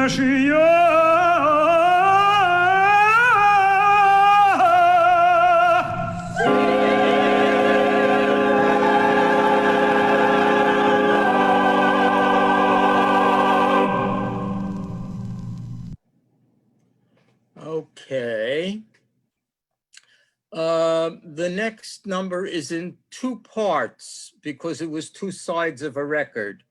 Okay. The next number is in two parts because it was two sides of a record.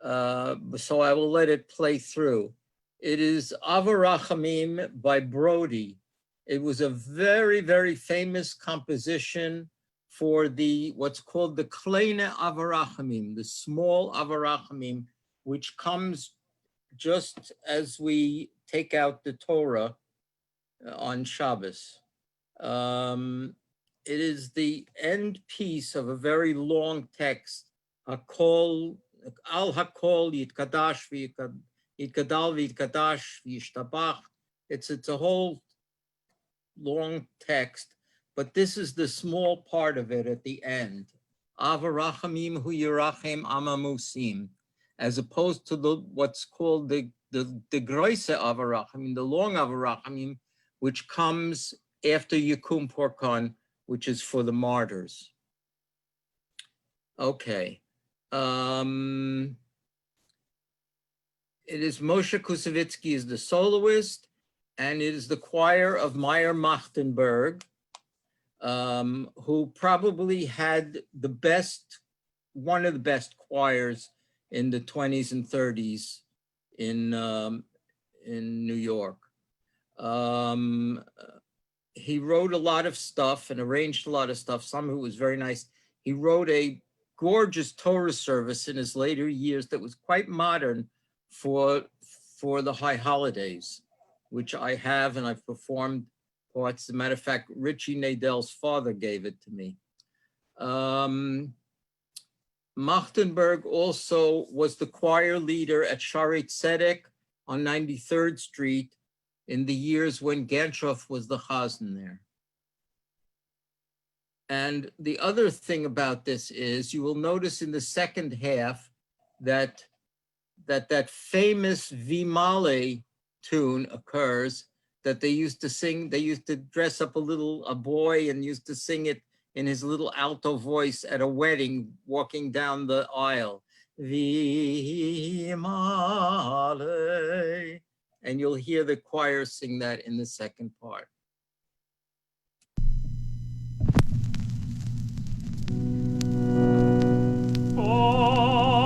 So I will let it play through. It is Avarachamim by Brody. It was a very, very famous composition for the what's called the Kleine Avarachamim, the small Avarachamim, which comes just as we take out the Torah on Shabbos. It is the end piece of a very long text, Hakol, Al Hakol Yitkadash Yitkadal Yitkadash Yishtabach. It's a whole long text, but this is the small part of it at the end. Avarachamim hu yirachem amamusim, as opposed to the what's called the Groise Avarachamim, the long Avarachamim, which comes after Yikum Porkan, which is for the martyrs. Okay. It is Moshe Kusevitsky is the soloist, and it is the choir of Meyer Machtenberg, who probably had the best, one of the best choirs in the 20s and 30s in New York. He wrote a lot of stuff and arranged a lot of stuff, some of it was very nice. He wrote a gorgeous Torah service in his later years that was quite modern for the high holidays, which I have and I've performed parts. As a matter of fact, Richie Nadel's father gave it to me. Machtenberg also was the choir leader at Shaarei Tzedek on 93rd Street in the years when Ganshof was the chazan there. And the other thing about this is you will notice in the second half that famous Vimale tune occurs that they used to sing. They used to dress up a boy and used to sing it in his little alto voice at a wedding walking down the aisle. Vimale. And you'll hear the choir sing that in the second part. Oh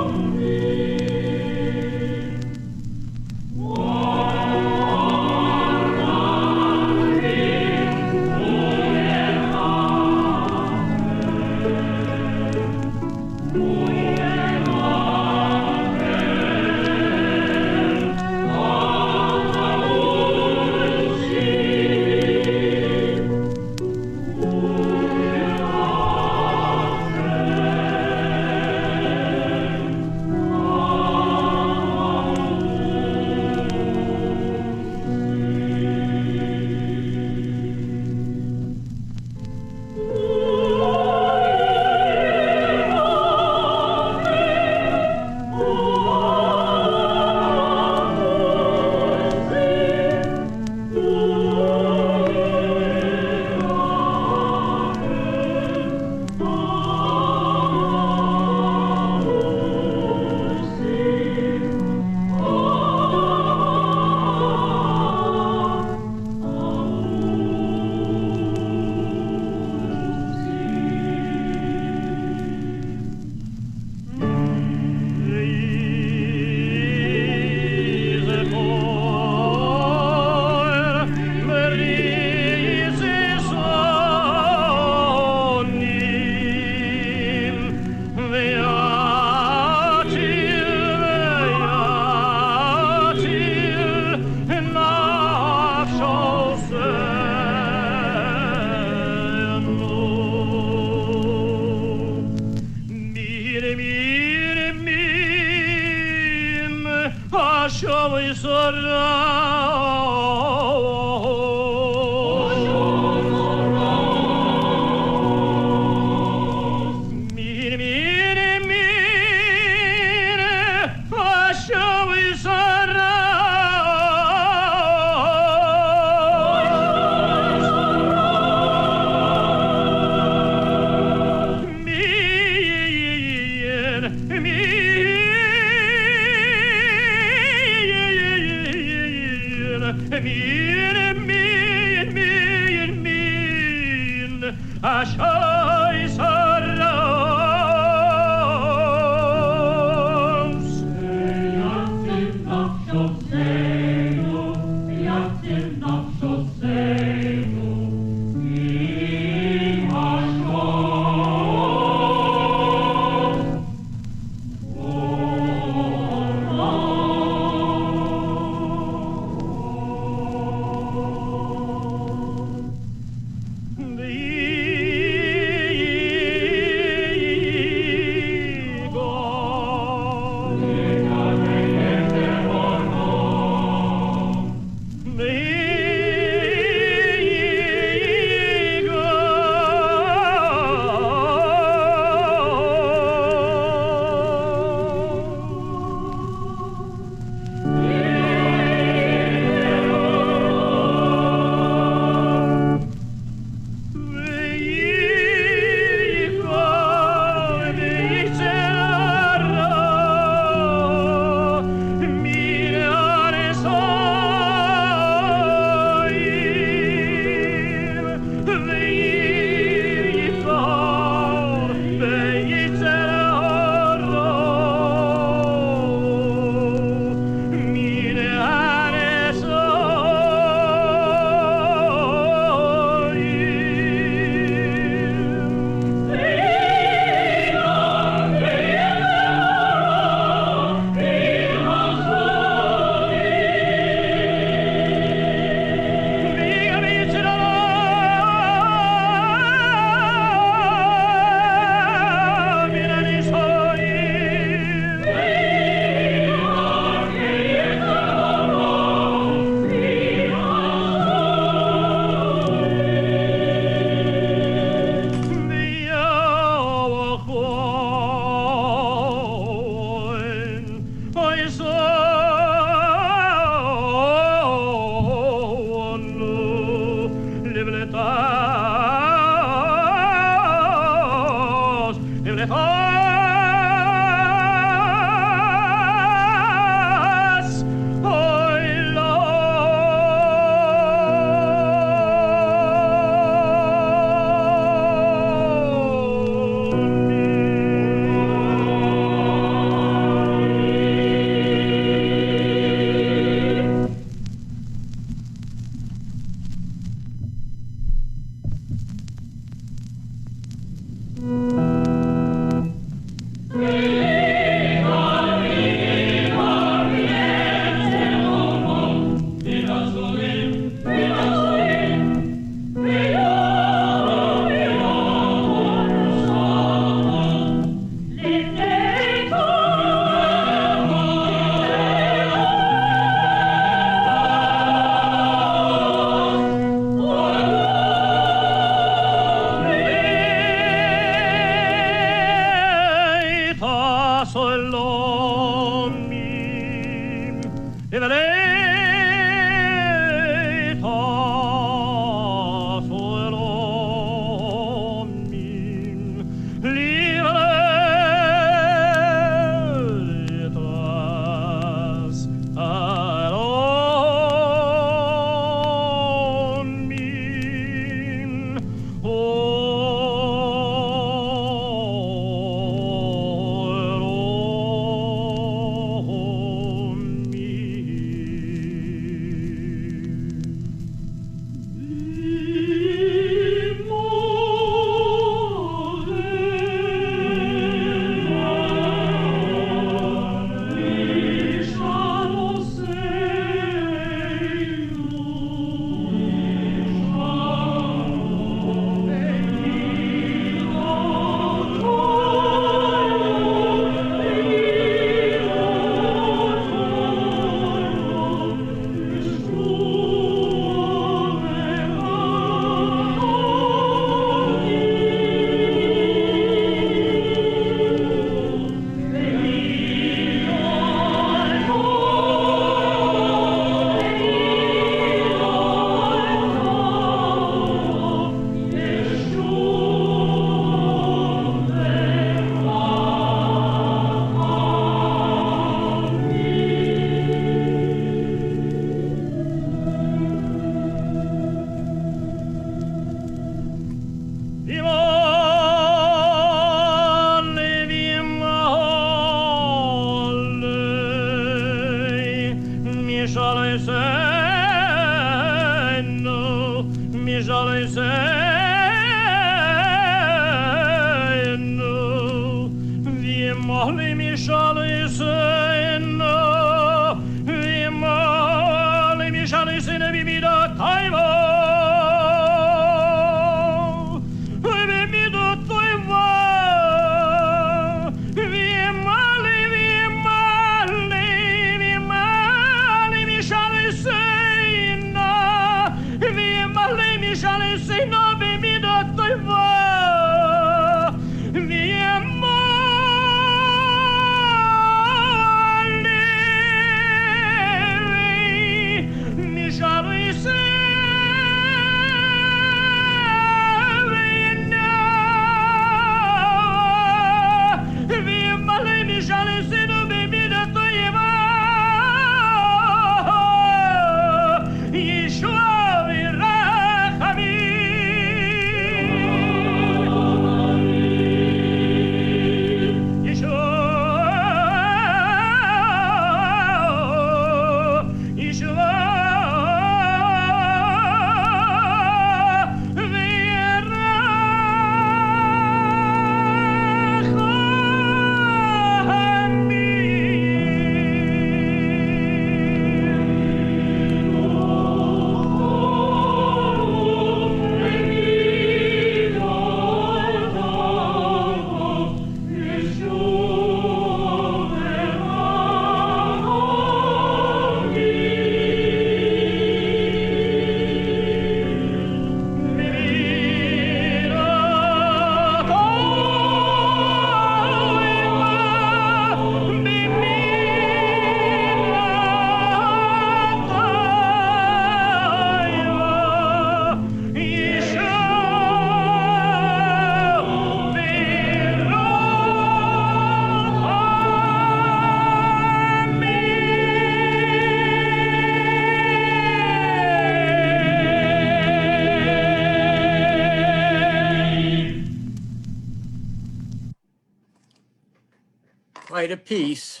Quite a piece.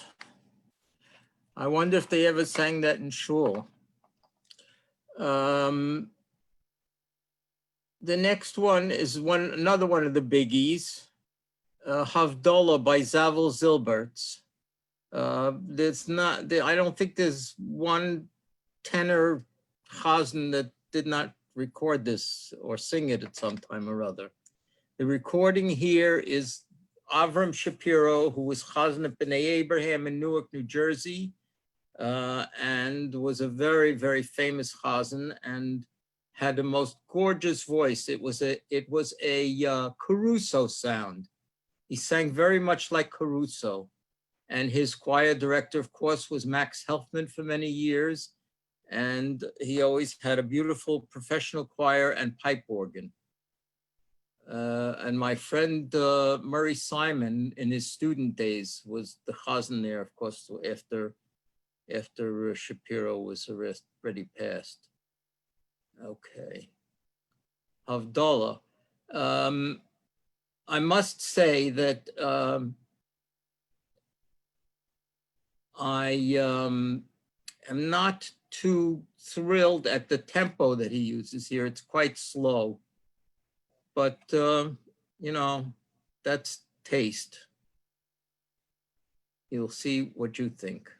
I wonder if they ever sang that in shul. The next one is another one of the biggies, Havdalah by Zavel Zilberts. I don't think there's one tenor chazan that did not record this or sing it at some time or other. The recording here is Avram Shapiro, who was chazan at B'nai Abraham in Newark, New Jersey, and was a very, very famous chazan and had the most gorgeous voice. It was a Caruso sound. He sang very much like Caruso. And his choir director, of course, was Max Helfman for many years. And he always had a beautiful professional choir and pipe organ. And my friend Murray Simon, in his student days, was the chazan there, of course, after Shapiro was already passed. Okay. Havdalah. I must say that I am not too thrilled at the tempo that he uses here. It's quite slow, but you know, that's taste. You'll see what you think.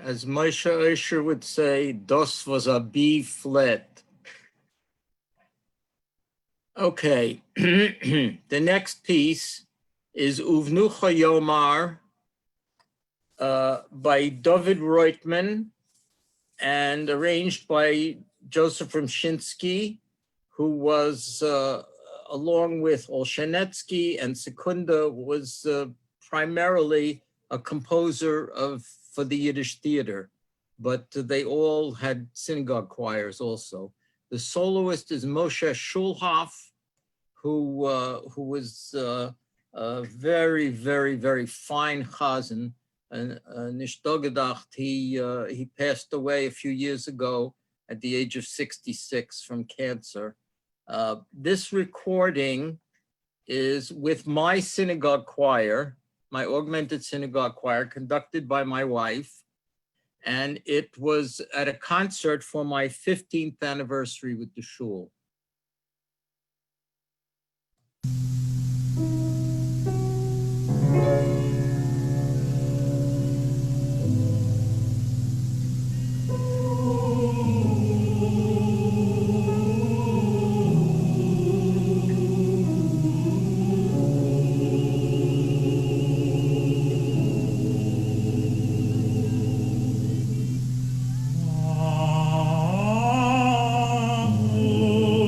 As Moshe Osher would say, das was a B flat. Okay, the next piece is Uvnu Chayomar by David Reutman and arranged by Joseph Rumshinsky, who was, along with Olshanetsky and Sekunda, was primarily a composer for the Yiddish theater, but they all had synagogue choirs also. The soloist is Moshe Schulhoff, who was a very, very, very fine chazan. And nicht gedacht, he passed away a few years ago at the age of 66 from cancer. This recording is with my synagogue choir, my augmented synagogue choir, conducted by my wife. And it was at a concert for my 15th anniversary with the shul. Oh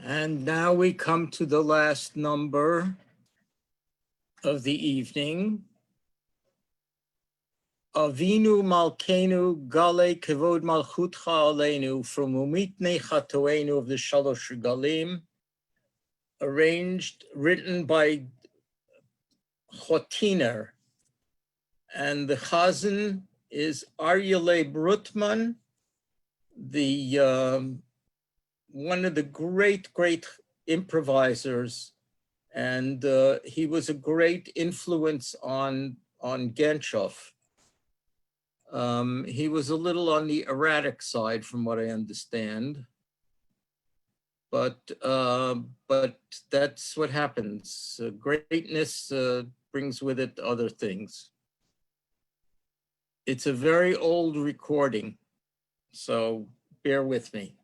And now we come to the last number of the evening. Avinu Malkeinu Gale Kevod Malchutcha Aleinu from Umitnei Chatoenu of the Shalosh Regalim, written by Chotiner. And the Chazan is Aryeh Brutman, the one of the great improvisers, and he was a great influence on Genshof. He was a little on the erratic side, from what I understand, but that's what happens. Greatness brings with it other things. It's a very old recording, so bear with me.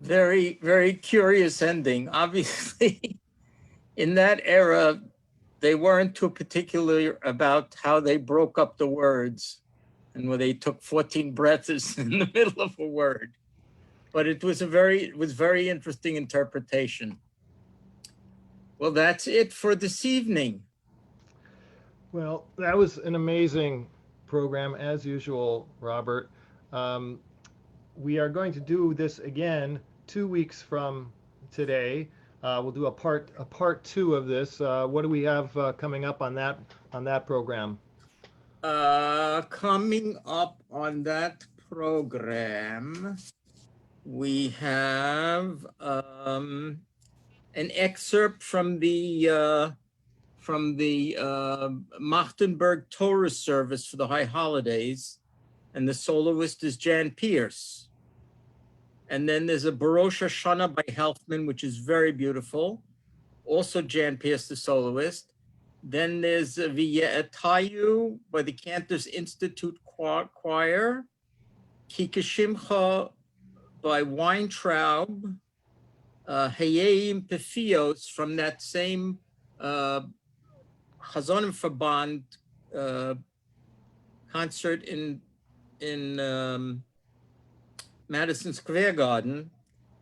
Very, very curious ending. Obviously, in that era, they weren't too particular about how they broke up the words and where they took 14 breaths in the middle of a word. But it was very interesting interpretation. Well, that's it for this evening. Well, that was an amazing program, as usual, Robert. Um, we are going to do this again 2 weeks from today. We'll do a part two of this. What do we have coming up on that program? Coming up on that program, we have an excerpt from the Machtenberg Torah service for the high holidays, and the soloist is Jan Pierce. And then there's a Barosh Hashanah by Helfman, which is very beautiful. Also Jan Pierce, the soloist. Then there's V'ye'etayu by the Cantors Institute Choir. Kikashimcha by Weintraub. Hayeim Pefios from that same Chazonim Verband concert in Madison Square Garden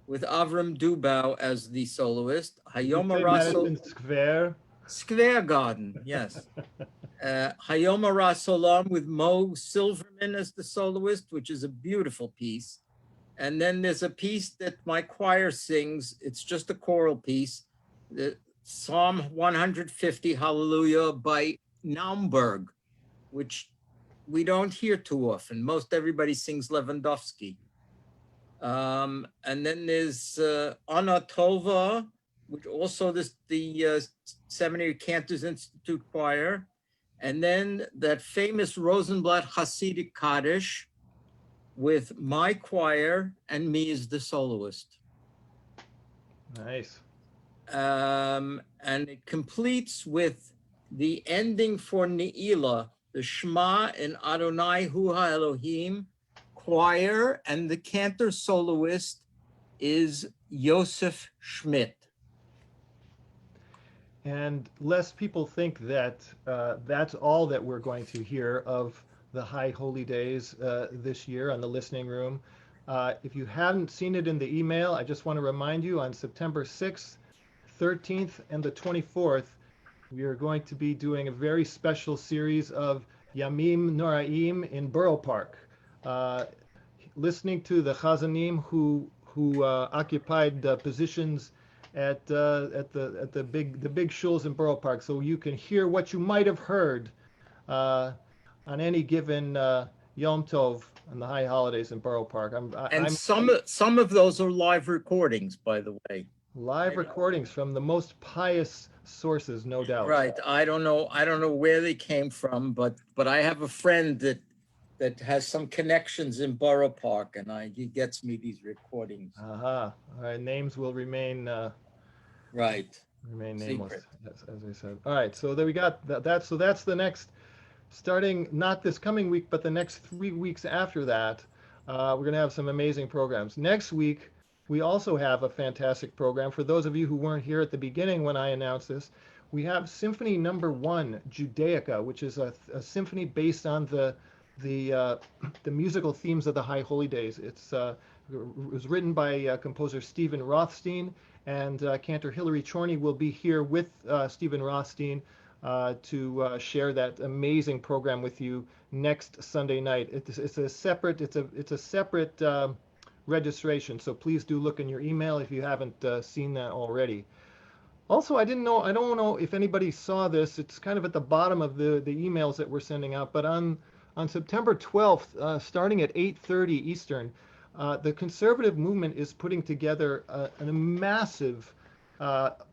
with Avram Dubau as the soloist. Did you Hayoma say Russell Madison Square? Square Garden, yes. Hayoma Rasolam with Mo Silverman as the soloist, which is a beautiful piece. And then there's a piece that my choir sings. It's just a choral piece, the Psalm 150, Hallelujah, by Naumburg, which we don't hear too often. Most everybody sings Lewandowski. And then there's Anna Tova, which also the Seminary Cantors Institute Choir. And then that famous Rosenblatt Hasidic Kaddish with my choir and me as the soloist. Nice. And it completes with the ending for Ne'ilah, the Shema in Adonai Hu HaElohim choir, and the cantor soloist is Yosef Schmidt. And lest people think that that's all that we're going to hear of the High Holy Days this year on the Listening Room. If you haven't seen it in the email, I just want to remind you on September 6th, 13th, and the 24th, we are going to be doing a very special series of Yamim Noraim in Borough Park, listening to the Chazanim who occupied positions at the big shuls in Borough Park, so you can hear what you might have heard on any given Yom Tov on the high holidays in Borough Park. Some of those are live recordings, by the way. Live recordings from the most pious sources, no doubt. Right. I don't know where they came from, but I have a friend that has some connections in Borough Park, and he gets me these recordings. All right. Names will remain right. Remain nameless, as I said. All right. So there we got that. So that's the next, starting not this coming week, but the next 3 weeks after that. We're going to have some amazing programs. Next week, we also have a fantastic program. For those of you who weren't here at the beginning when I announced this, we have Symphony Number 1, Judaica, which is a symphony based on the musical themes of the High Holy Days. It was written by composer Stephen Rothstein, and Cantor Hilary Chorney will be here with Stephen Rothstein to share that amazing program with you next Sunday night. It's a separate registration, so please do look in your email if you haven't seen that already. Also, I don't know if anybody saw this. It's kind of at the bottom of the emails that we're sending out, but on September 12th, starting at 8:30 Eastern, the conservative movement is putting together a massive,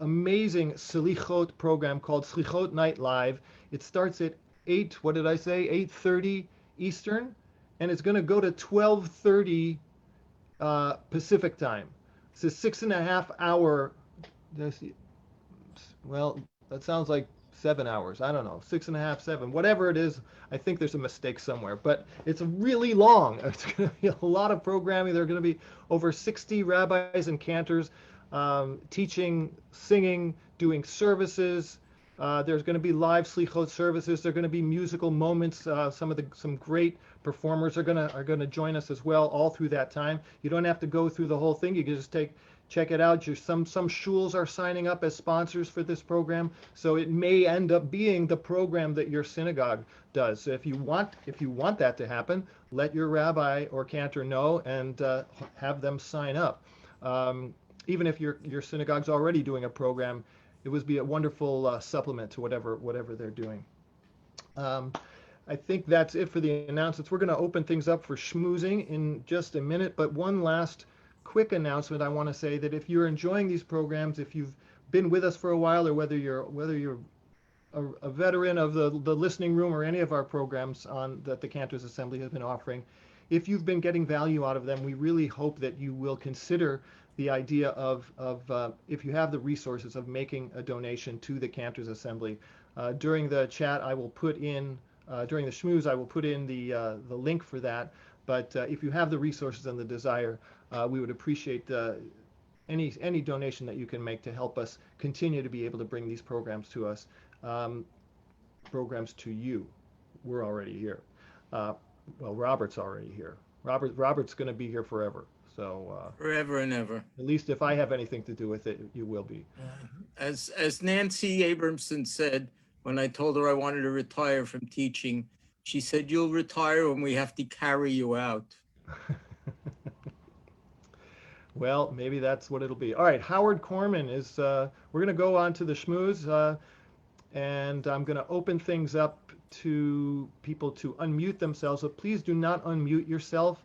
amazing Slichot program called Slichot Night Live. It starts at 8:30 Eastern, and it's going to go to 12:30 Pacific time. It's a 6.5 hour. Well, that sounds like 7 hours. I don't know, 6.5, 7, whatever it is. I think there's a mistake somewhere, but it's really long. It's going to be a lot of programming. There are going to be over 60 rabbis and cantors teaching, singing, doing services. There's going to be live slichot services. There are going to be musical moments. Some great performers are going to join us as well all through that time. You don't have to go through the whole thing. You can just check it out. Some shuls are signing up as sponsors for this program, so it may end up being the program that your synagogue does. So if you want that to happen, let your rabbi or cantor know and have them sign up. Even if your synagogue's already doing a program, it would be a wonderful supplement to whatever they're doing. I think that's it for the announcements. We're going to open things up for schmoozing in just a minute, but one last quick announcement. I want to say that if you're enjoying these programs, if you've been with us for a while, or whether you're a veteran of the Listening Room or any of our programs that the Cantors Assembly has been offering, if you've been getting value out of them, we really hope that you will consider the idea of if you have the resources, of making a donation to the Cantors Assembly. During the chat, I will put in during the schmooze, I will put in the link for that. But if you have the resources and the desire, we would appreciate any donation that you can make to help us continue to be able to bring these programs to us, programs to you. We're already here. Uh, well, Robert's already here. Robert's going to be here forever. So Forever and ever. at least if I have anything to do with it, you will be. As Nancy Abramson said, when I told her I wanted to retire from teaching, she said, "You'll retire when we have to carry you out." Well, maybe that's what it'll be. All right, Howard Corman is. We're going to go on to the schmooze, and I'm going to open things up to people to unmute themselves. So please do not unmute yourself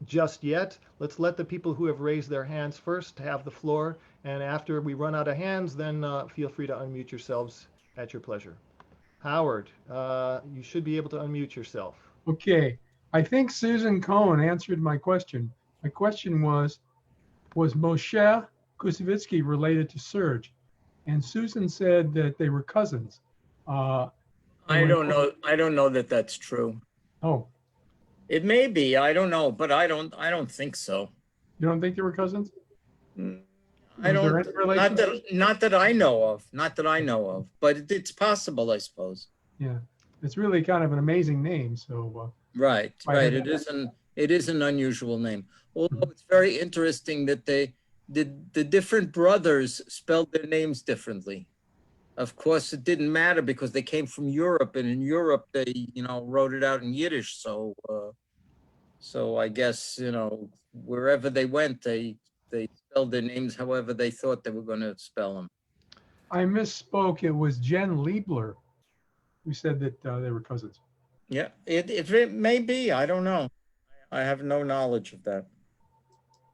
just yet. Let's let the people who have raised their hands first have the floor, and after we run out of hands, then feel free to unmute yourselves at your pleasure. Howard, you should be able to unmute yourself. Okay, I think Susan Cohen answered my question. My question was Moshe Kusevitsky related to Serge? And Susan said that they were cousins. I don't know. I don't know that that's true. Oh, It may be. I don't know, but I don't think so. you don't think they were cousins? I Was don't. there any relation? Not that I know of. Not that I know of. But it's possible, I suppose. Yeah, it's really kind of an amazing name. So Right. I Right. heard It is an unusual name. Although it's very interesting that the different brothers spelled their names differently. Of course, it didn't matter because they came from Europe, and in Europe they, wrote it out in Yiddish. So I guess, wherever they went, they spelled their names however they thought they were going to spell them. I misspoke. It was Jen Liebler who said that they were cousins. Yeah, it may be. I don't know. I have no knowledge of that.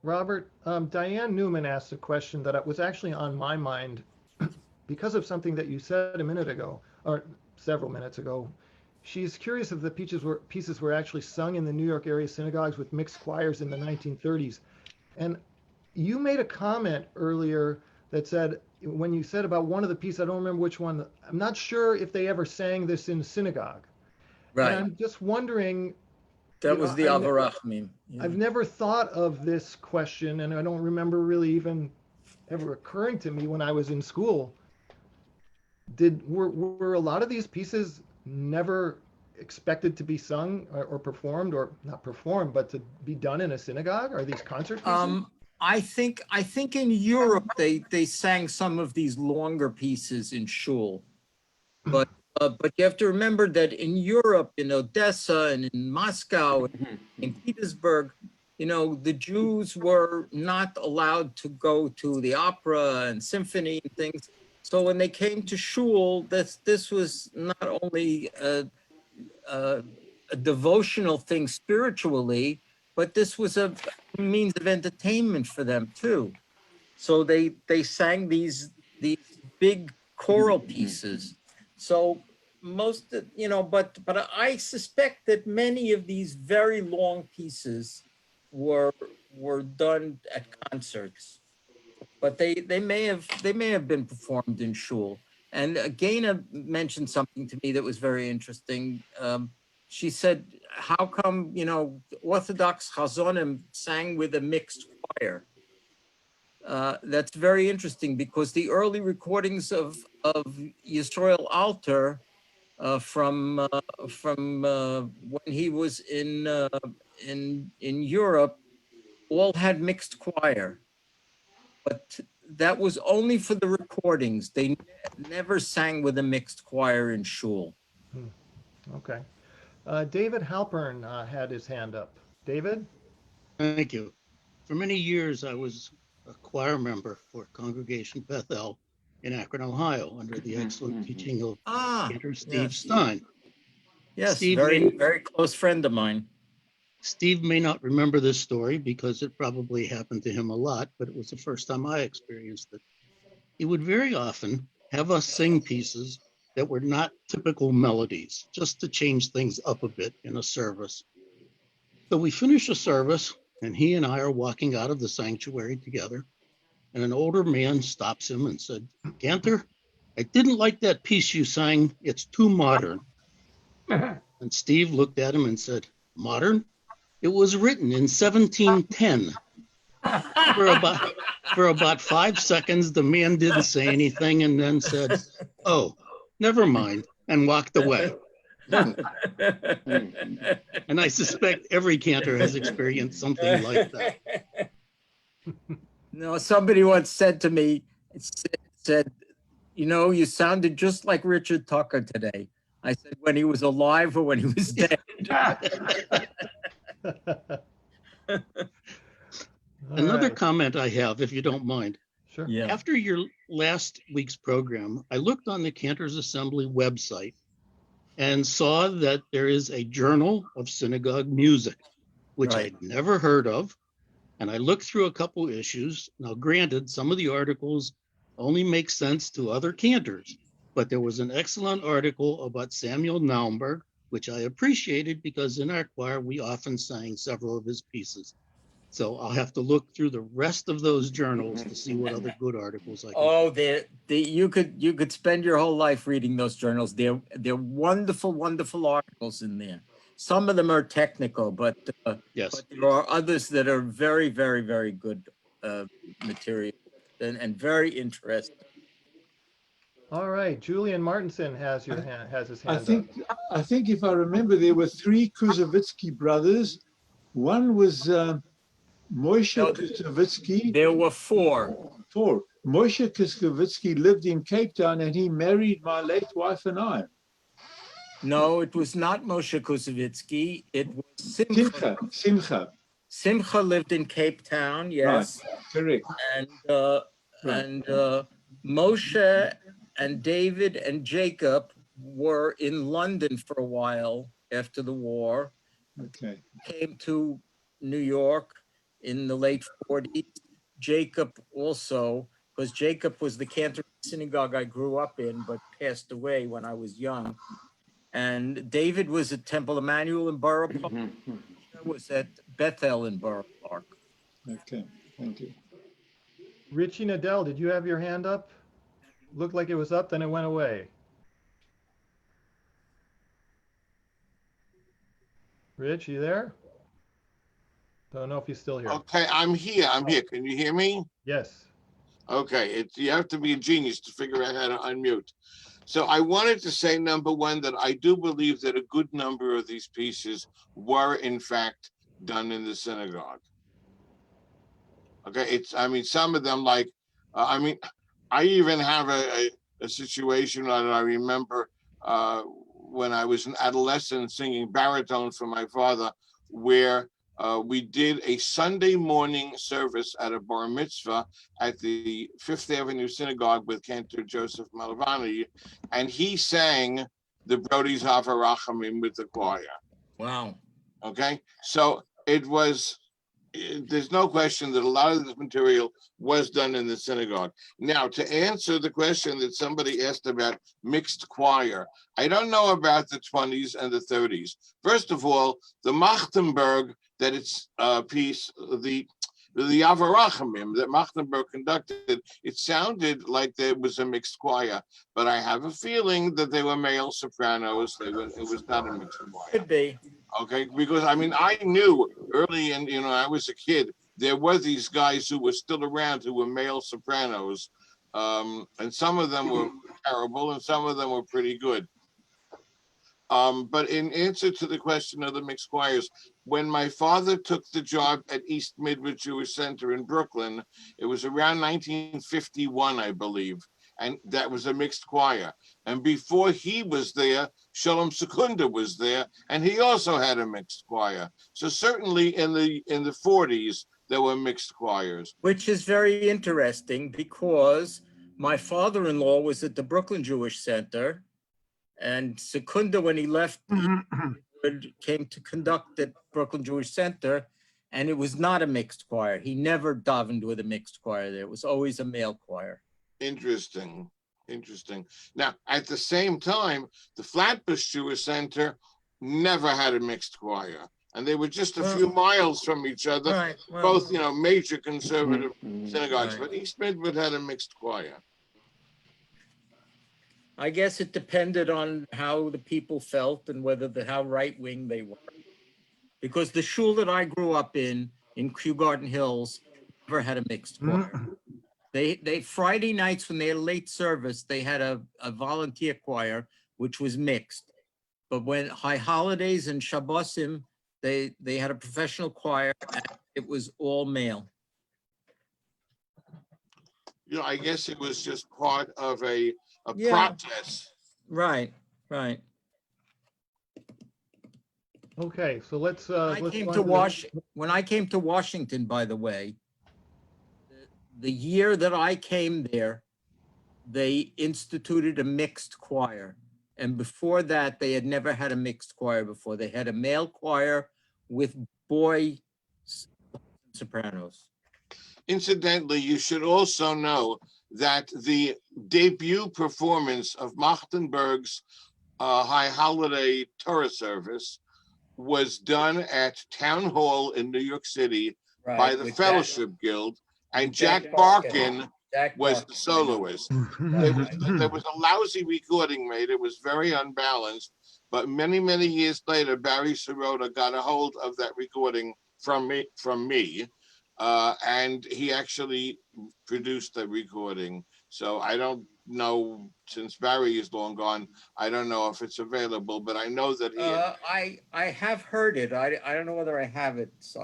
Robert, Diane Newman asked a question that was actually on my mind because of something that you said a minute ago, or several minutes ago. She's curious if the pieces were actually sung in the New York area synagogues with mixed choirs in the 1930s. And you made a comment earlier that said, when you said about one of the pieces, I don't remember which one, I'm not sure if they ever sang this in synagogue. Right. And I'm just wondering. That was the Avarachmim. I've never thought of this question, and I don't remember really even ever occurring to me when I was in school. Were a lot of these pieces never expected to be sung or performed, or not performed, but to be done in a synagogue? Are these concert pieces? I think in Europe they sang some of these longer pieces in shul, but you have to remember that in Europe, in Odessa and in Moscow, in Petersburg, the Jews were not allowed to go to the opera and symphony and things. So when they came to shul, this was not only a devotional thing spiritually, but this was a means of entertainment for them too. So they sang these big choral pieces. So most, but I suspect that many of these very long pieces were done at concerts, but they may have been performed in shul. And Gaina mentioned something to me that was very interesting. She said, "How come Orthodox Chazonim sang with a mixed choir?" That's very interesting because the early recordings of Yisrael Alter from when he was in Europe all had mixed choir, but that was only for the recordings. They never sang with a mixed choir in shul. Okay. David Halpern had his hand up. David? Thank you. For many years, I was a choir member for Congregation Bethel in Akron, Ohio, under the excellent teaching of Cantor Steve Stein. Yes, Steve very close friend of mine. Steve may not remember this story because it probably happened to him a lot, but it was the first time I experienced it. He would very often have us sing pieces that were not typical melodies, just to change things up a bit in a service. So we finish a service, and he and I are walking out of the sanctuary together, and an older man stops him and said, "Cantor, I didn't like that piece you sang. It's too modern." And Steve looked at him and said, "Modern? It was written in 1710. For about 5 seconds, the man didn't say anything and then said, "Oh, never mind," and walked away. And I suspect every cantor has experienced something like that. No, somebody once said to me, said, you know, you sounded just like Richard Tucker today. I said, when he was alive or when he was dead. Another right. comment I have, if you don't mind. Sure. Yeah. After your last week's program, I looked on the Cantors Assembly website and saw that there is a Journal of Synagogue Music, which Right. I'd never heard of. And I looked through a couple issues. Now, granted, some of the articles only make sense to other cantors, but there was an excellent article about Samuel Naumberg, which I appreciated because in our choir, we often sang several of his pieces. So I'll have to look through the rest of those journals to see what other good articles I can Oh, find. you could spend your whole life reading those journals. They're wonderful, wonderful articles in there. Some of them are technical, but Yes. there are others that are very, very, very good material and very interesting. All right. Julian Martinson has your hand, has his hand I think if I remember, there were three Kusavitsky brothers. One was Moshe No, Kusavitsky. there were four. Four. Moshe Kusavitsky lived in Cape Town, and he married my late wife and I. No, it was not Moshe Kusavitsky. It was Simcha. Simcha. Simcha lived in Cape Town, yes. Right. Correct. And Right. and Moshe and David and Jacob were in London for a while after the war. Okay. Came to New York in the late 40s. Jacob also, because Jacob was the Cantor synagogue I grew up in, but passed away when I was young. And David was at Temple Emmanuel in Borough Park. Was at Bethel in Borough Park. Okay. Thank you. Richie Nadell, did you have your hand up? Looked like it was up, then it went away. Rich, you there? Don't know if he's still here. Okay, I'm here. I'm here. Can you hear me? Yes. Okay, you have to be a genius to figure out how to unmute. So I wanted to say, number one, that I do believe that a good number of these pieces were in fact done in the synagogue. Okay, I mean, some of them like, I even have a situation that I remember when I was an adolescent singing baritone for my father, where we did a Sunday morning service at a bar mitzvah at the Fifth Avenue Synagogue with Cantor Joseph Malavani, and he sang the Brody's Havarachamim with the choir. Wow. Okay, so it was, there's no question that a lot of this material was done in the synagogue. Now, to answer the question that somebody asked about mixed choir, I don't know about the 20s and the 30s. First of all, the Machtenberg, that it's piece, the Avarachamim that Machtenberg conducted, it sounded like there was a mixed choir, but I have a feeling that they were male sopranos. It was not a mixed choir. Could be. Okay, because I mean, I knew early, and I was a kid, there were these guys who were still around who were male sopranos, and some of them were terrible and some of them were pretty good. But in answer to the question of the mixed choirs, when my father took the job at East Midwood Jewish Center in Brooklyn, it was around 1951, I believe, and that was a mixed choir. And before he was there, Shalom Secunda was there, and he also had a mixed choir. So certainly in the 40s, there were mixed choirs. Which is very interesting because my father-in-law was at the Brooklyn Jewish Center, and Secunda, when he left, came to conduct at Brooklyn Jewish Center, and it was not a mixed choir. He never davened with a mixed choir there. It was always a male choir. Interesting. Now, at the same time, the Flatbush Jewish Center never had a mixed choir, and they were just a few miles from each other, Right. Well, both, major conservative synagogues, Right. but East Midwood had a mixed choir. I guess it depended on how the people felt and how right-wing they were. Because the shul that I grew up in Kew Garden Hills, never had a mixed choir. They Friday nights when they had late service, they had a volunteer choir, which was mixed. But when high holidays and Shabbosim, they had a professional choir and it was all male. You know, I guess it was just part of a Yeah. process. Right, right. Okay, so let's When I came to Washington, by the way, the year that I came there, they instituted a mixed choir. And before that, they had never had a mixed choir before. They had a male choir with boy sopranos. Incidentally, you should also know that the debut performance of Machtenberg's High Holiday Torah service was done at Town Hall in New York City by the Fellowship Guild, and Jack Barkin was the soloist. There was a lousy recording made. It was very unbalanced, but many, many years later, Barry Sirota got a hold of that recording from me, and he actually produced the recording. So I don't know, since Barry is long gone, I don't know if it's available, but I know that he I have heard it. I don't know whether I have it. So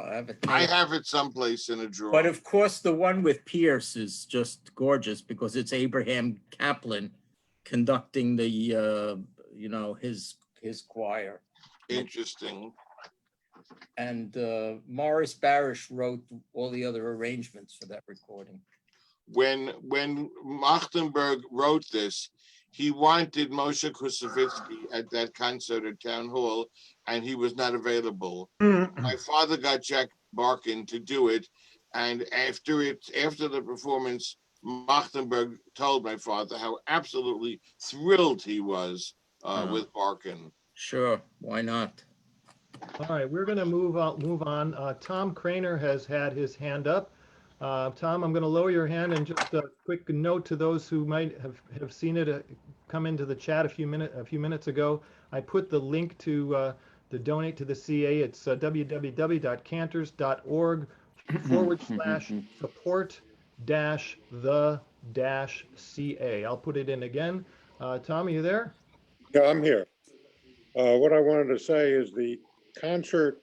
I have it someplace in a drawer. But of course, the one with Pierce is just gorgeous because it's Abraham Kaplan conducting the, you know, his choir. Interesting. And Morris Barish wrote all the other arrangements for that recording. When Machtenberg wrote this, he wanted Moshe Kusevitsky at that concert at Town Hall, and he was not available. My father got Jack Barkin to do it, and after the performance, Machtenberg told my father how absolutely thrilled he was with Barkin. Sure, why not? All right, we're going to move on. Tom Craner has had his hand up. Tom, I'm going to lower your hand, and just a quick note to those who might have seen it come into the chat a few minutes ago. I put the link to donate to the CA. It's www.cantors.org/support-the-CA. I'll put it in again. Tom, are you there? Yeah, I'm here. What I wanted to say is the concert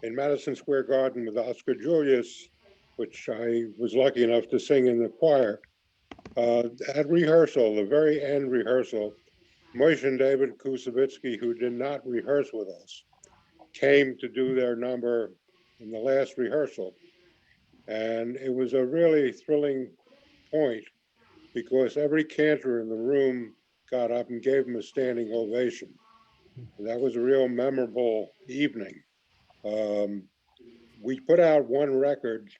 in Madison Square Garden with Oscar Julius, which I was lucky enough to sing in the choir, at rehearsal, the very end rehearsal, Moshe and David Kusevitsky, who did not rehearse with us, came to do their number in the last rehearsal. And it was a really thrilling point because every cantor in the room got up and gave him a standing ovation. And that was a real memorable evening. We put out one record.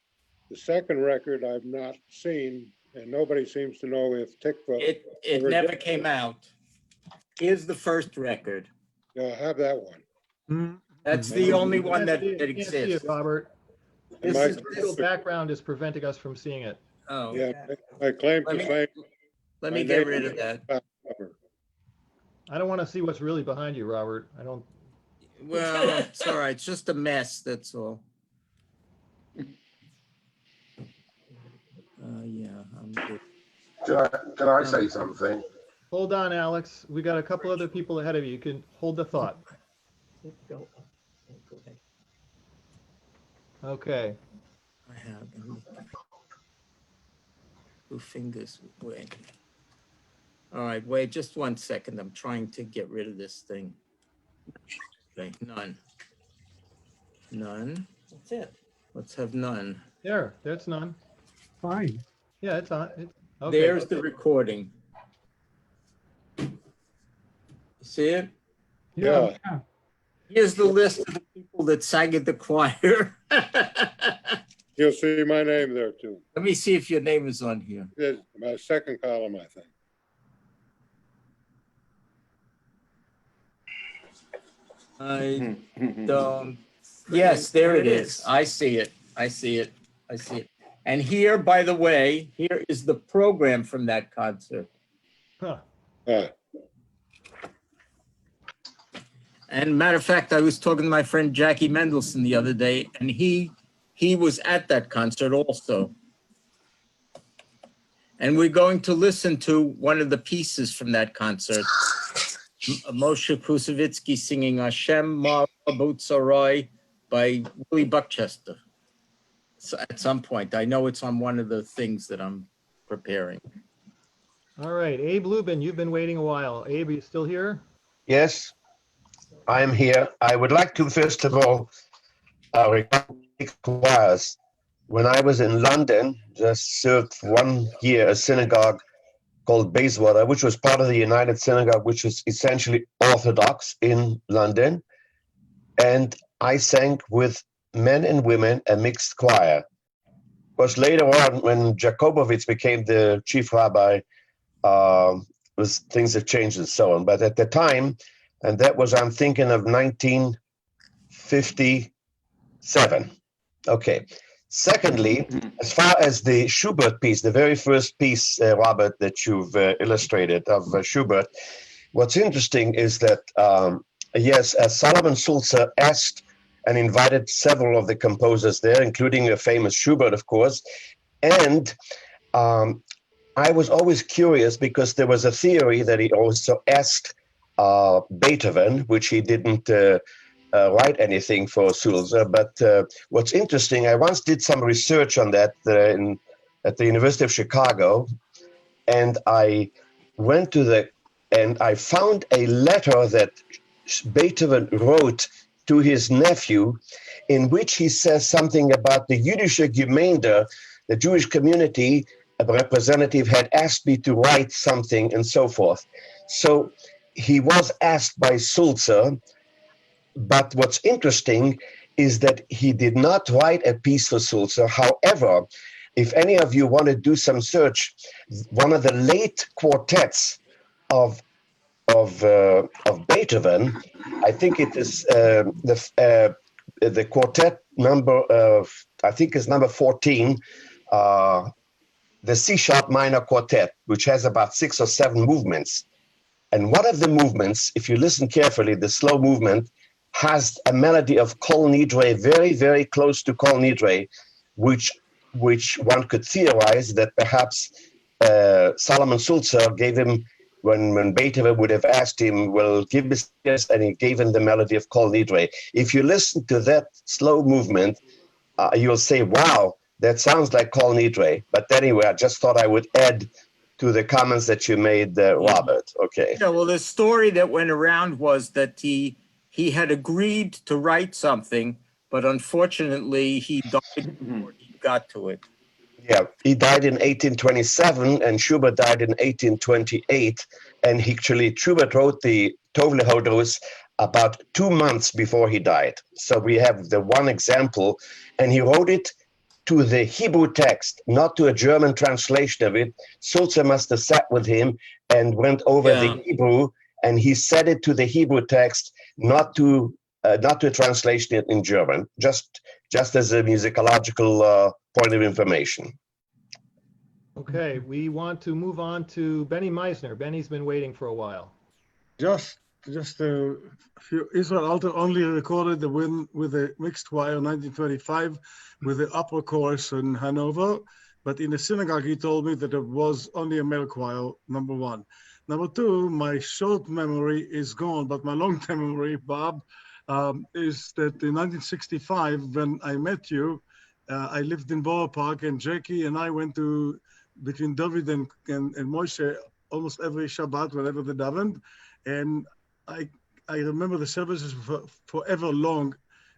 The second record I've not seen, and nobody seems to know if Tikva. It never came out. Here's the first record. Yeah, I have that one. That's the only one that Can't see exists. it, Robert. And This background is preventing us from seeing it. Oh, yeah, I claim to fame. let me get rid of that. I don't want to see what's really behind you, Robert. I don't. Well, it's all right. It's just a mess, that's all. Yeah, I'm good. Can I say something? Hold on, Alex. We got a couple other people ahead of you. You can hold the thought. Okay. I have two fingers. Wait. All right, wait just 1 second. I'm trying to get rid of this thing. Okay, none. None. That's it. Let's have none. That's none. Fine. Yeah, it's on. Okay. There's the recording. See it? Yeah. Here's the list of the people that sang at the choir. You'll see my name there too. Let me see if your name is on here. There's my second column, I think. I don't. Yes, there it is. I see it. I see it. I see it. And here, by the way, here is the program from that concert. Huh. And matter of fact, I was talking to my friend Jackie Mendelson the other day, and he he was at that concert also. And we're going to listen to one of the pieces from that concert. Moshe Kusevitsky singing Hashem Mara Butzarai by Willie Buckchester. So at some point, I know it's on one of the things that I'm preparing. All right, Abe Lubin, you've been waiting a while. Abe, are you still here? Yes, I am here. I would like to first of all requires. When I was in London, just served 1 year a synagogue called Bayswater, which was part of the United Synagogue, which was essentially Orthodox in London. And I sang with men and women a mixed choir. Of course, later on, when Jakobovits became the chief rabbi, things have changed and so on. But at the time, and that was, I'm thinking of 1957. Okay. Secondly, as far as the Schubert piece, the very first piece, Robert, that you've illustrated of Schubert, what's interesting is that, yes, Solomon Sulzer asked and invited several of the composers there, including a famous Schubert, of course. And I was always curious because there was a theory that he also asked Beethoven, which he didn't write anything for Sulzer. But what's interesting, I once did some research on that at the University of Chicago, and I went to and I found a letter that Beethoven wrote to his nephew, in which he says something about the Jüdische Gemeinde, the Jewish community. A representative had asked me to write something and so forth. So he was asked by Sulzer, but what's interesting is that he did not write a piece for Sulzer. However, if any of you want to do some search, one of the late quartets of Beethoven, I think it is the quartet number I think is number 14, the C-sharp minor quartet, which has about 6 or 7 movements. And one of the movements, if you listen carefully, the slow movement, has a melody of Kol Nidre, very, very close to Kol Nidre, which one could theorize that perhaps Solomon Sulzer gave him, when Beethoven would have asked him, well, give me this, and he gave him the melody of Kol Nidre. If you listen to that slow movement, you'll say, wow, that sounds like Kol Nidre. But anyway, I just thought I would add to the comments that you made, Robert. Okay. Yeah, well, the story that went around was that he had agreed to write something, but unfortunately he died before he got to it. Yeah, he died in 1827 and Schubert died in 1828. And Schubert wrote the Tovle Hodos about 2 months before he died. So we have the one example, and he wrote it to the Hebrew text, not to a German translation of it. Sulzer must have sat with him and went over the Hebrew, and he said it to the Hebrew text, not to a translation in German, just as a musicological point of information. Okay, we want to move on to Benny Meisner. Benny's been waiting for a while. Just a few. Israel Alter only recorded the win with a mixed choir in 1925 with the opera chorus in Hanover, but in the synagogue he told me that it was only a male choir, number one. Number two, my short memory is gone, but my long-term memory, Bob, is that in 1965, when I met you, I lived in Borough Park, and Jackie and I went to, between David and Moshe, almost every Shabbat, whenever they davened, and I remember the services for forever long,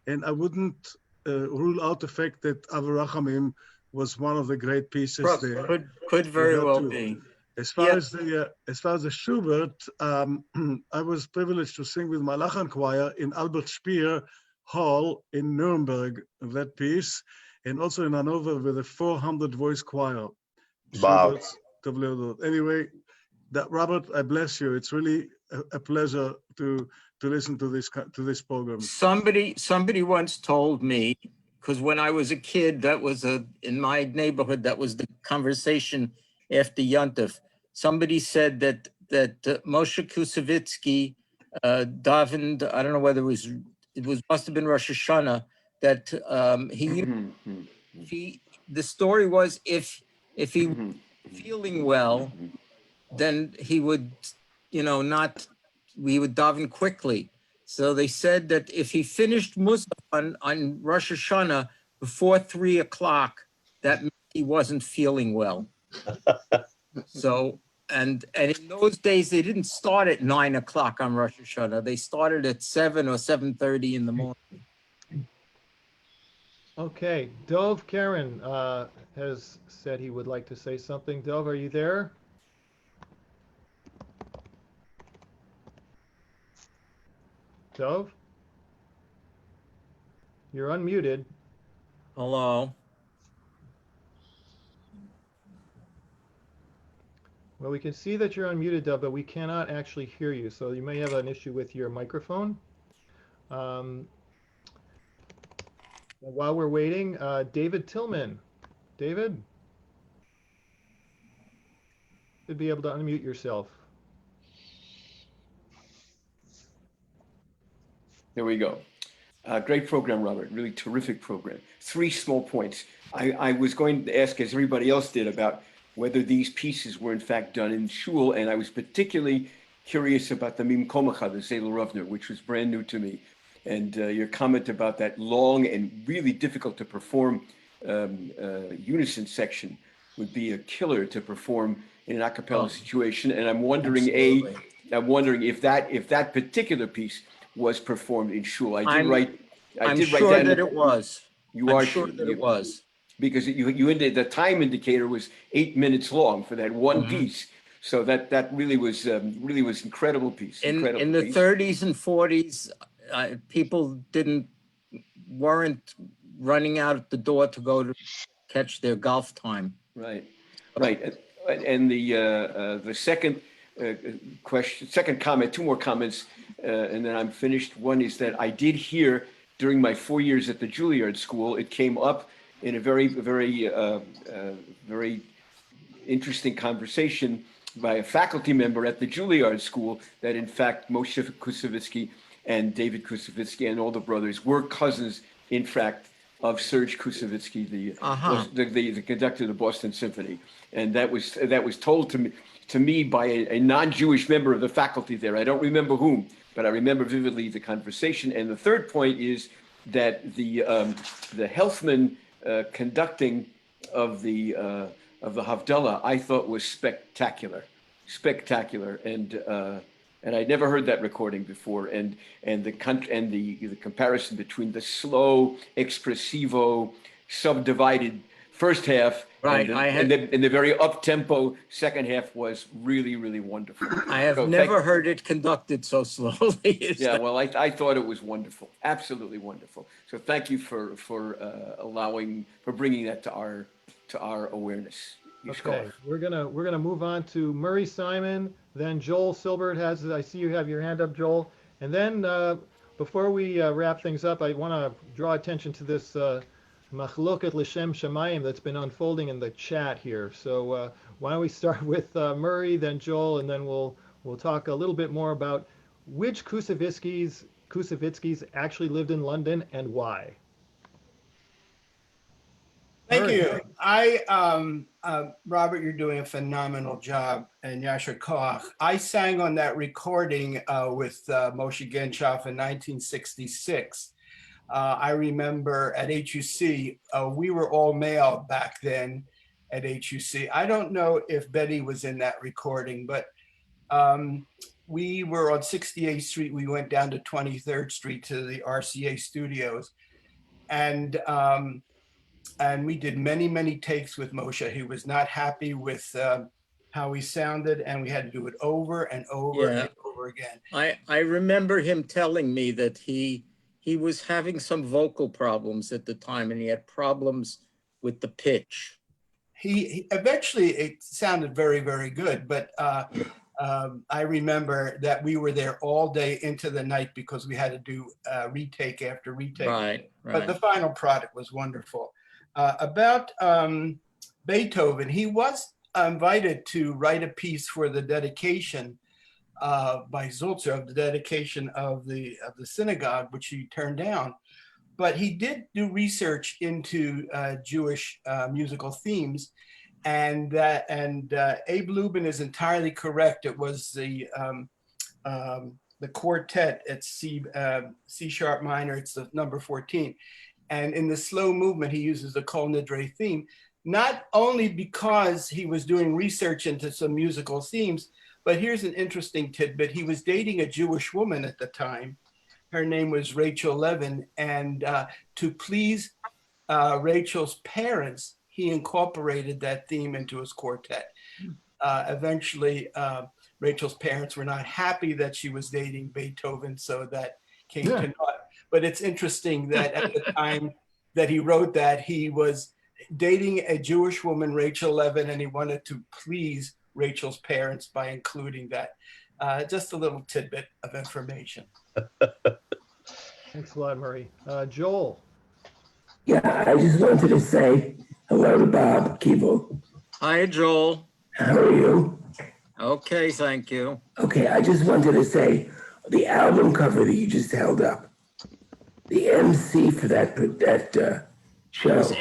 and I wouldn't rule out the fact that Avarachamim was one of the great pieces there. Could very well be. As far as the Schubert, I was privileged to sing with my Lachan choir in Albert Speer Hall in Nuremberg, that piece, and also in Hanover with a 400 voice choir. Wow. Anyway, Robert, I bless you. It's really a pleasure to listen to this program. Somebody once told me, because when I was a kid, that was in my neighborhood, that was the conversation after Yontif. Somebody said that Moshe Kusevitsky davened, I don't know whether it was must have been Rosh Hashanah, that the story was if he was feeling well, then he would, not, we would daven quickly. So they said that if he finished Musaf on Rosh Hashanah before 3 o'clock, that meant he wasn't feeling well. So, and in those days, they didn't start at 9 o'clock on Rosh Hashanah. They started at 7 or 7:30 in the morning. Okay, Dov Karen has said he would like to say something. Dov, are you there? Dov? You're unmuted. Hello. Well, we can see that you're unmuted, Dov, but we cannot actually hear you, so you may have an issue with your microphone. While we're waiting, David Tillman. David? You'd be able to unmute yourself. There we go. Great program, Robert. Really terrific program. 3 small points. I was going to ask, as everybody else did, about whether these pieces were in fact done in shul, and I was particularly curious about the Mim Komacha, the Zela Rovner, which was brand new to me. And your comment about that long and really difficult to perform unison section would be a killer to perform in an a cappella situation. And I'm wondering, I'm wondering if that particular piece was performed in shul. I'm write sure that it was. You I'm are sure that it was. because you ended the time indicator was 8 minutes long for that one piece. So that really was incredible piece. In Incredible the piece. 30s and 40s, people weren't running out the door to go to catch their golf time. Right. And the second second comment, 2 more comments, and then I'm finished. One is that I did hear during my 4 years at the Juilliard School, it came up in a very interesting conversation by a faculty member at the Juilliard School that in fact Moshe Kusevitsky and David Kusevitsky and all the brothers were cousins, in fact, of Serge Kusevitsky, the conductor of the Boston Symphony, and that was told to me by a non-Jewish member of the faculty there. I don't remember whom, but I remember vividly the conversation. And the third point is that the Helfman conducting of the Havdalah I thought was spectacular, and I'd never heard that recording before. And the comparison between the slow, expressivo, subdivided first half and the very up-tempo second half was really, really wonderful. I have never heard it conducted so slowly. Yeah, well, I thought it was wonderful, absolutely wonderful. So thank you for bringing that to our awareness. Okay, we're gonna move on to Murray Simon, then Joel Silbert I see you have your hand up, Joel, and then before we wrap things up, I want to draw attention to this Machloket L'Shem Shamayim that's been unfolding in the chat here. So why don't we start with Murray, then Joel, and then we'll talk a little bit more about which Kusevitskys actually lived in London and why. Thank you. Robert, you're doing a phenomenal job, and Yasher Koach. I sang on that recording with Moshe Genshoff in 1966. I remember at HUC, we were all male back then at HUC. I don't know if Betty was in that recording, but we were on 68th Street. We went down to 23rd Street to the RCA studios, and we did many, many takes with Moshe. He was not happy with how he sounded, and we had to do it over and over and over again. I remember him telling me that he was having some vocal problems at the time, and he had problems with the pitch. He eventually, it sounded very, very good, but I remember that we were there all day into the night because we had to do retake after retake. Right. But the final product was wonderful. About Beethoven, he was invited to write a piece for the dedication by Zulzer, of the dedication of the synagogue, which he turned down. but he did do research into Jewish musical themes, and Abe Lubin is entirely correct. It was the quartet at C sharp minor. It's the number 14, and in the slow movement he uses the Kol Nidre theme, not only because he was doing research into some musical themes, but here's an interesting tidbit. He was dating a Jewish woman at the time. Her name was Rachel Levin, and to please Rachel's parents, he incorporated that theme into his quartet. Eventually, Rachel's parents were not happy that she was dating Beethoven, so that came to naught. But it's interesting that at the time that he wrote that, he was dating a Jewish woman, Rachel Levin, and he wanted to please Rachel's parents by including that. Just a little tidbit of information. Thanks a lot, Murray. Joel. Yeah, I just wanted to say hello to Bob Kieval. Hi, Joel. How are you? Okay, thank you. Okay, I just wanted to say the album cover that you just held up, the MC for that show. It's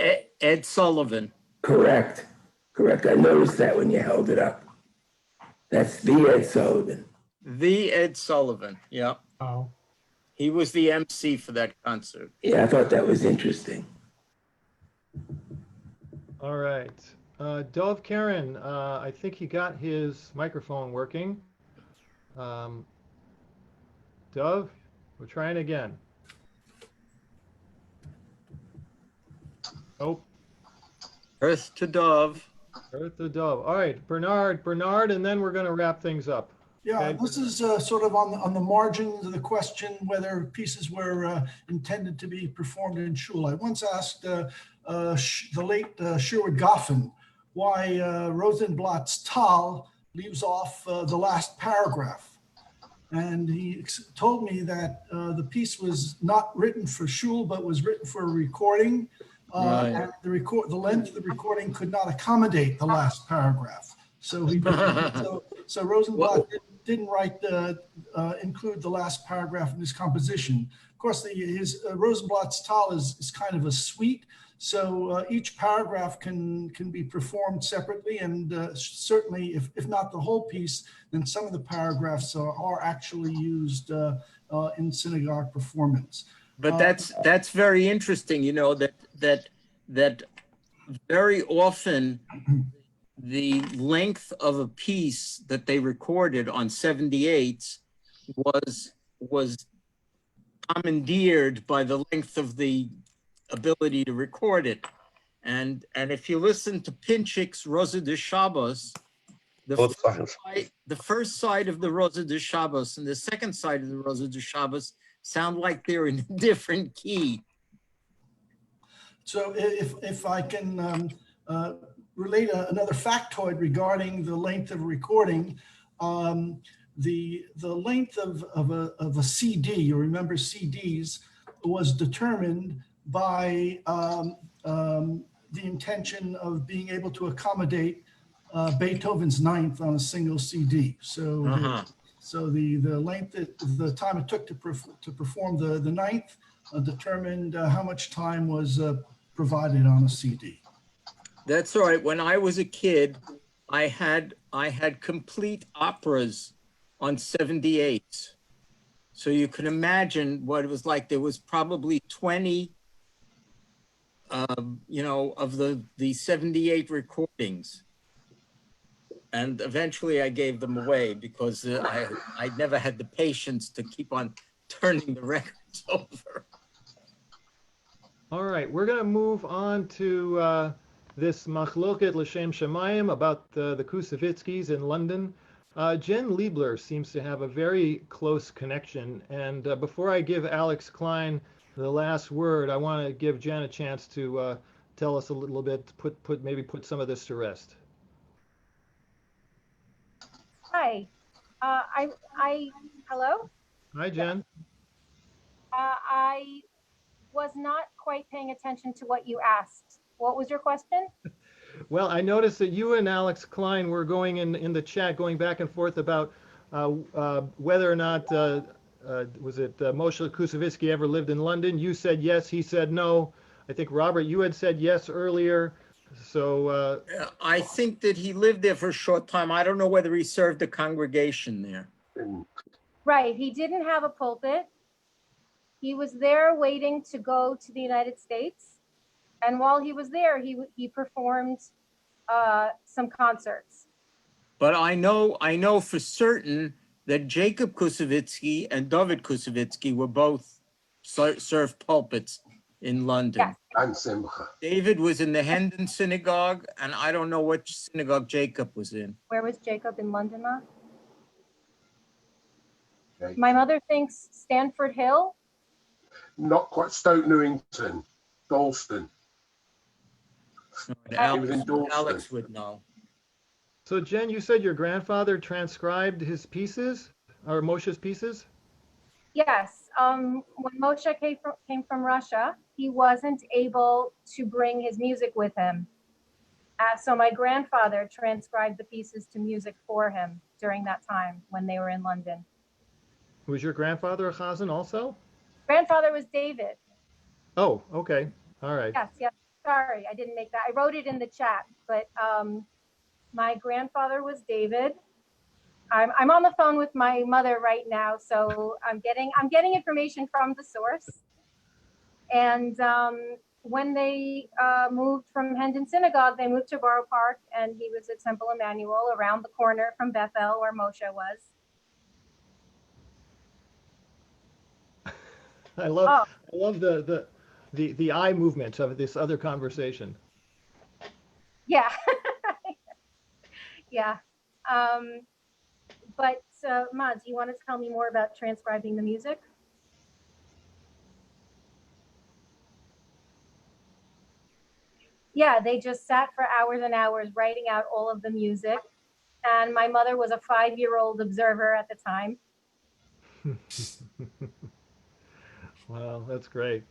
Ed Sullivan. Correct. I noticed that when you held it up. That's the Ed Sullivan. The Ed Sullivan, yeah. Oh. He was the MC for that concert. Yeah, I thought that was interesting. All right. Dove Karen, I think he got his microphone working. Dove, we're trying again. Oh. Earth to Dove. Earth to Dove. All right, Bernard, and then we're going to wrap things up. Yeah, Okay. this is sort of on the margins of the question whether pieces were intended to be performed in shul. I once asked the late Sherwood Goffin why Rosenblatt's Tal leaves off the last paragraph. And he told me that the piece was not written for shul, but was written for a recording. Right. And the length of the recording could not accommodate the last paragraph. So so Rosenblatt didn't include the last paragraph in his composition. Of course, his Rosenblatt's Tal is kind of a suite, so each paragraph can be performed separately, and certainly, if not the whole piece, then some of the paragraphs are actually used in synagogue performance. But that's very interesting, you know, that very often the length of a piece that they recorded on 78s was commandeered by the length of the ability to record it. And if you listen to Pinchik's Rosa de Shabbos, the first side of the Rosa de Shabbos and the second side of the Rosa de Shabbos sound like they're in a different key. So if I can relate another factoid regarding the length of recording, the length of a CD, you remember CDs, was determined by the intention of being able to accommodate Beethoven's Ninth on a single CD. So so the length, the time it took to perform the Ninth determined how much time was provided on a CD. That's all right. When I was a kid, I had complete operas on 78s. So you can imagine what it was like. There was probably 20, you know, of the 78 recordings. And eventually I gave them away because I never had the patience to keep on turning the records over. All right, we're going to move on to this Machloket L'Shem Shemayim about the Kusevitskis in London. Jen Liebler seems to have a very close connection. And before I give Alex Klein the last word, I want to give Jen a chance to tell us a little bit, maybe put some of this to rest. Hi. Hello? Hi, Jen. I was not quite paying attention to what you asked. What was your question? Well, I noticed that you and Alex Klein were going in the chat, going back and forth about whether or not was it Moshe Kusevitsky ever lived in London? You said yes, he said no. I think, Robert, you had said yes earlier. So I think that he lived there for a short time. I don't know whether he served a congregation there. Right, he didn't have a pulpit. He was there waiting to go to the United States. And while he was there, he performed some concerts. But I know for certain that Jacob Kusevitsky and David Kusevitsky were both served pulpits in London. Yes. And Simcha. David was in the Hendon Synagogue, and I don't know which synagogue Jacob was in. Where was Jacob in London, Ma? Okay. My mother thinks Stanford Hill. Not quite Stoke Newington, Dalston. He was in Dalston. Alex would know. So Jen, you said your grandfather transcribed his pieces, or Moshe's pieces? Yes, when Moshe came from Russia, he wasn't able to bring his music with him. So my grandfather transcribed the pieces to music for him during that time when they were in London. Was your grandfather a chazan also? Grandfather was David. Oh, okay. All right. Yes. Sorry, I didn't make that. I wrote it in the chat, but my grandfather was David. I'm on the phone with my mother right now, so I'm getting information from the source. And when they moved from Hendon Synagogue, they moved to Borough Park, and he was at Temple Emmanuel around the corner from Bethel, where Moshe was. I love the eye movement of this other conversation. Yeah. Yeah. But Ma, do you want to tell me more about transcribing the music? Yeah, they just sat for hours and hours writing out all of the music. And my mother was a 5-year-old observer at the time. Wow, that's great.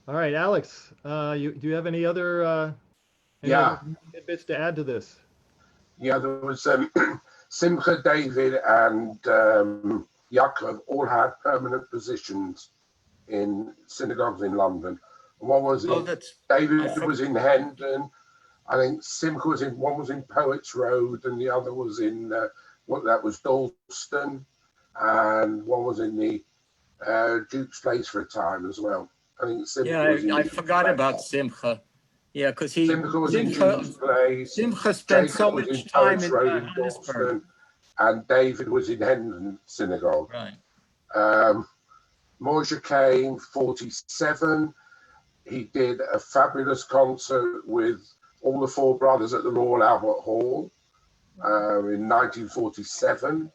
All right, Alex, do you have any other tidbits to add to this? Yeah, there was Simcha, David, and Yaakov all had permanent positions in synagogues in London. One was David was in Hendon. I think Simcha was one was in Poets Road, and the other was in that was Dalston, and one was in the Duke's Place for a time as well. I think Simcha was in I forgot about Simcha. Yeah, because Simcha was in Duke's Place. Simcha spent Jacob so was much in time Poets in Road in Johannesburg. Dalston, and David was in Hendon Synagogue. Right. Moshe came 47. He did a fabulous concert with all the four brothers at the Royal Albert Hall in 1947.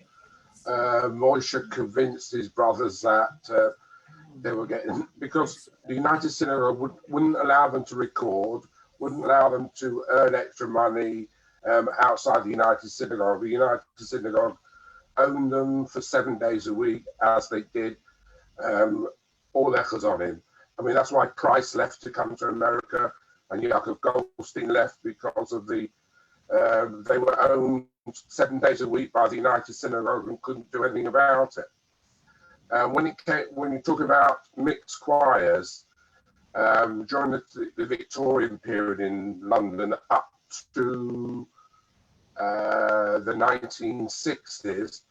Moshe convinced his brothers that they were getting, because the United Synagogue wouldn't allow them to record, wouldn't allow them to earn extra money outside the United Synagogue. The United Synagogue owned them for 7 days a week, as they did all their chazonim. I mean, that's why Price left to come to America, and Yaakov Goldstein left because of they were owned 7 days a week by the United Synagogue and couldn't do anything about it. When you talk about mixed choirs, during the Victorian period in London up to the 1960s,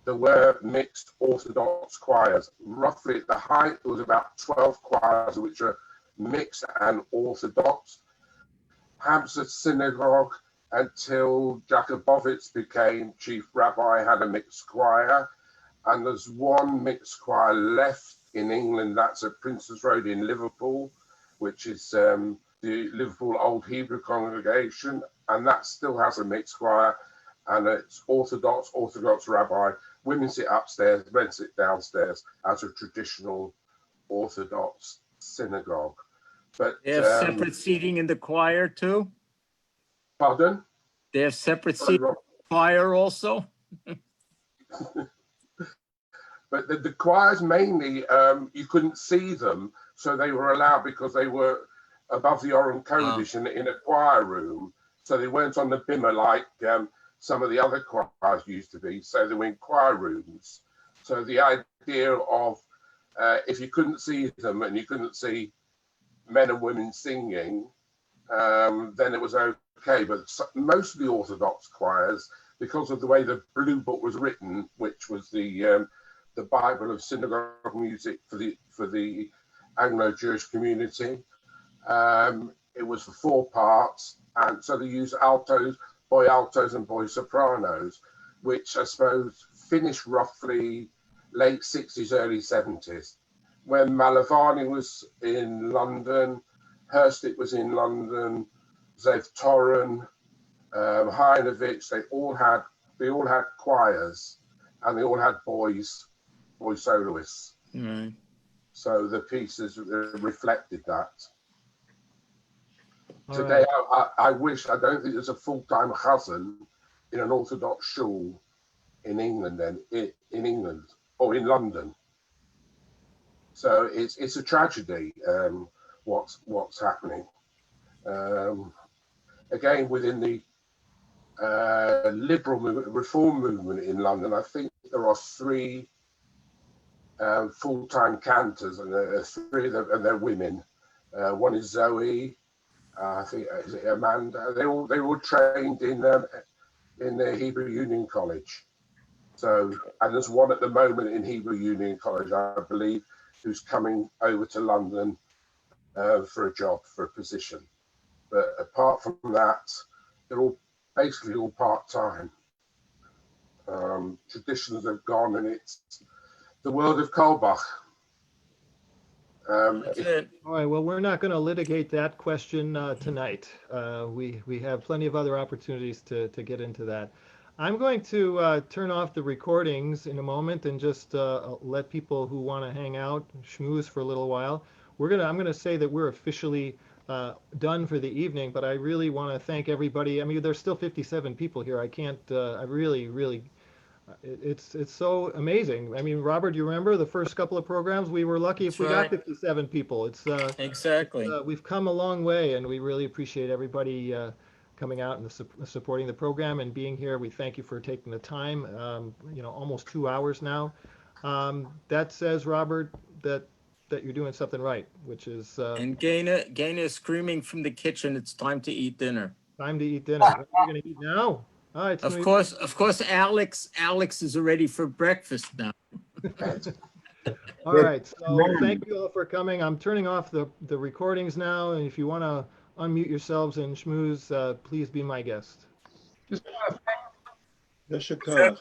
there were mixed Orthodox choirs. Roughly at the height, there was about 12 choirs which are mixed and Orthodox. Hampstead Synagogue, until Jakubowicz became chief rabbi, had a mixed choir. And there's one mixed choir left in England, that's at Prince's Road in Liverpool, which is the Liverpool Old Hebrew congregation, and that still has a mixed choir, and it's Orthodox rabbi. Women sit upstairs, men sit downstairs, as a traditional Orthodox synagogue. But They have separate seating in the choir too? Pardon? They have separate seating in the choir also? But the choirs mainly, you couldn't see them, so they were allowed because they were above the Orem Kodesh in a choir room, so they weren't on the bimmer like some of the other choirs used to be, so they were in choir rooms. So the idea of if you couldn't see them and you couldn't see men and women singing, then it was okay. But most of the Orthodox choirs, because of the way the Blue Book was written, which was the Bible of synagogue music for the Anglo-Jewish community, it was for 4 parts, and so they used altos, and boy sopranos, which I suppose finished roughly late 60s, early 70s. When Malavani was in London, Herstik was in London, Zev Torren, Heinovich, they all had choirs, and they all had boy soloists. Right. So the pieces reflected that. All Today, right. I don't think there's a full-time chazan in an Orthodox shul in England, in England or in London. So it's a tragedy what's happening. Again, within the liberal movement, reform movement in London, I think there are 3 full-time cantors, and 3 of them, and they're women. One is Zoe, I think is it Amanda. They all trained in the Hebrew Union College. So, and there's one at the moment in Hebrew Union College, I believe, who's coming over to London for a job, for a position. But apart from that, they're all basically all part-time. Traditions have gone, and it's the world of Kolbach. That's it. All right. Well, we're not going to litigate that question tonight. We have plenty of other opportunities to get into that. I'm going to turn off the recordings in a moment and just let people who want to hang out schmooze for a little while. I'm going to say that we're officially done for the evening, but I really want to thank everybody. I mean, there's still 57 people here. I can't. I really. It's so amazing. I mean, Robert, you remember the first couple of programs? We were lucky if we got 57 people. It's exactly. We've come a long way, and we really appreciate everybody coming out and supporting the program and being here. We thank you for taking the time. Almost 2 hours now. That says, Robert, that you're doing something right, which is. And Gaina is screaming from the kitchen. It's time to eat dinner. Time to eat dinner. What are we going to eat now? All right. Of course, Alex is ready for breakfast now. All right. So thank you all for coming. I'm turning off the recordings now, and if you want to unmute yourselves and schmooze, please be my guest. Just Yashakar.